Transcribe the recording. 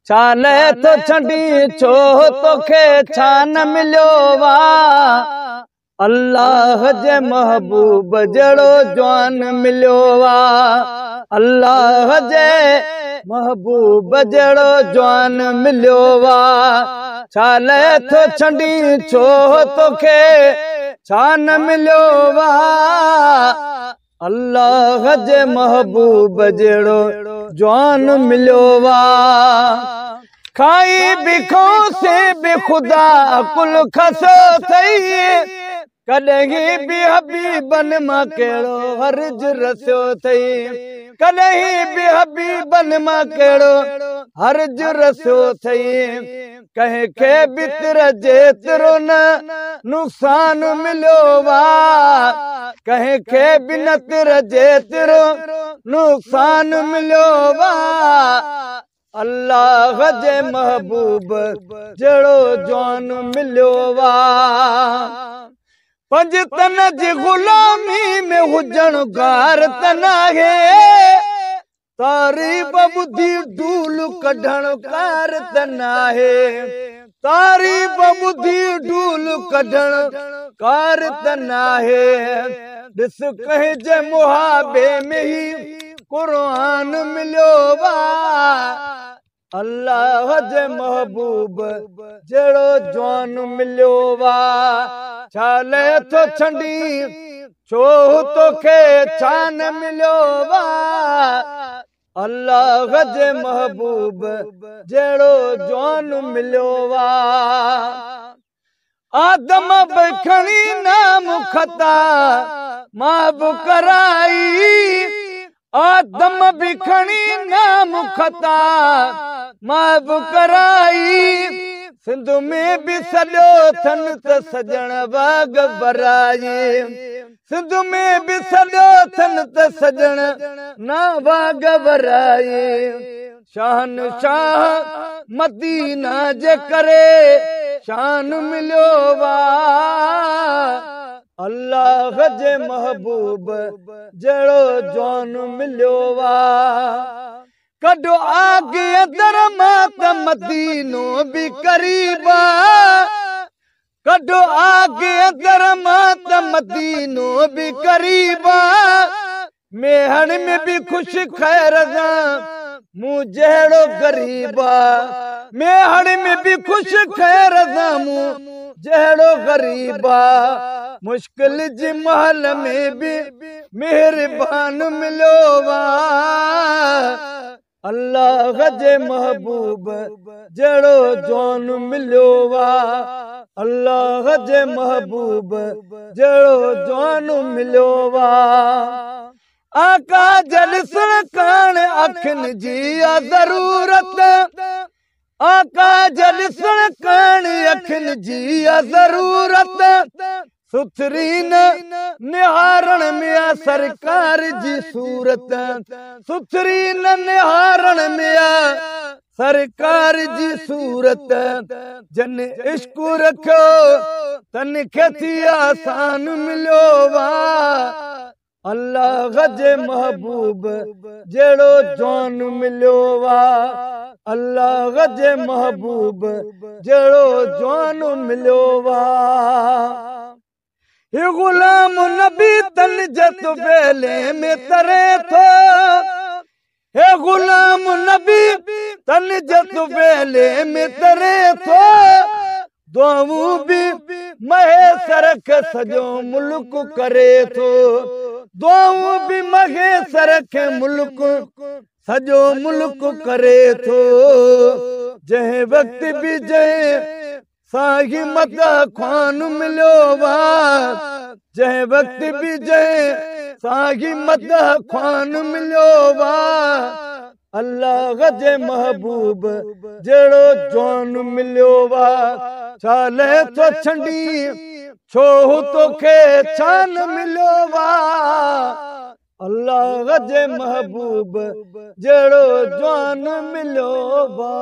चाले तो छड़ी छो तोखे छान मिलियो वा अल्लाह जे महबूब जड़ो जवान मिलियो वा अल्लाह जे महबूब जड़ो जवान मिलियो वा चाले तो छड़ी छो तोखे छान मिलियो वा अल्लाह जे महबूब जड़ो जवान मिलियो वा खाई बिखो से बेखुदा कुल खसो थई कॾहिं बि हबीबन मां कहिड़ो हर्ज रसियो थई कॾहिं बि हबीबन मां कहिड़ो हर्ज रसियो थई कंहिंखे बितर जेतिरो न नुक़सान मिलियो वा कंहिंखे बि नतर जेतिरो नुक़सान मिलियो वा अल्लाह जे महबूब जड़ो जवान मिलियो वा पंज तन जी गुलामी में हुजण गार तन आहे तारीफ़ ॿुधी ढूल कढण कार तन आहे तारीफ़ ॿुधी ढूल कढण कार तन आहे ॾिस कंहिं जे मुहाबे में ही क़ुरान मिलियो वा अल्लाह जे महबूब जड़ो जवान मिलियो वा चाले तो छड़ी छो तोखे छान मिलियो वा अल्लाह जे महबूब जड़ो जवान मिलियो वा आदम बि खणी नाम खता मां बि कराई आदम बि खणी नाम खता मां बि कराई सिंध में बि सॼो थन त सजण बाग बराई सिंध में बि सॼो थन त सजण ना बाग बराई शान शाह मदीना जे करे शान मिलियो वा अल्लाह जे महबूब जड़ो जवान मिलियो वा कॾो आगे दर मां त मदीनो बि करीबा कॾो आगे दर मां त मदीनो बि करीबा मेहण में बि ख़ुश खैर सां मूं जहिड़ो गरीबा मेहण में बि ख़ुश खैर सां मूं जहिड़ो गरीबा मुश्किल जी महल में बि मेहरबान मिलियो वा अल्लाह जे महबूब जड़ो जवान मिलियो वा अल्लाह जे महबूब जड़ो जवान मिलियो वा आका जलसण कान अखिन जी ज़रूरत आका जलसण कान अखिन जी ज़रूरत सुथरी न निहारण में सरकार जी सूरत सुथरी न निहारण में सरकार जी सूरत जन इश्क रखो तन खे थी आसान मिलियो वा अल्लाह जे महबूब जड़ो जवान मिलियो वा अल्लाह जे महबूब जड़ो जवान मिलियो वा हे गुलाम नबी तन जत बेले में तरे थो हे गुलाम नबी तन जत बेले में तरे थो दुआऊं भी महे सरख सजो मुल्क करे थो दुआऊं भी महे सरख मुल्क सजो मुल्क करे थो जंहिं वक्त भी जंहिं साही मत ख़्वान मिलियो वा जंहिं वक्त भी जंहिं साही मत ख़्वान मिलियो वा अल्लाह जे महबूब जड़ो जवान मिलियो वा चाले तो छड़ी छो तोखे छान मिलियो वा अल्लाह जे महबूब जड़ो जवान मिलियो वा।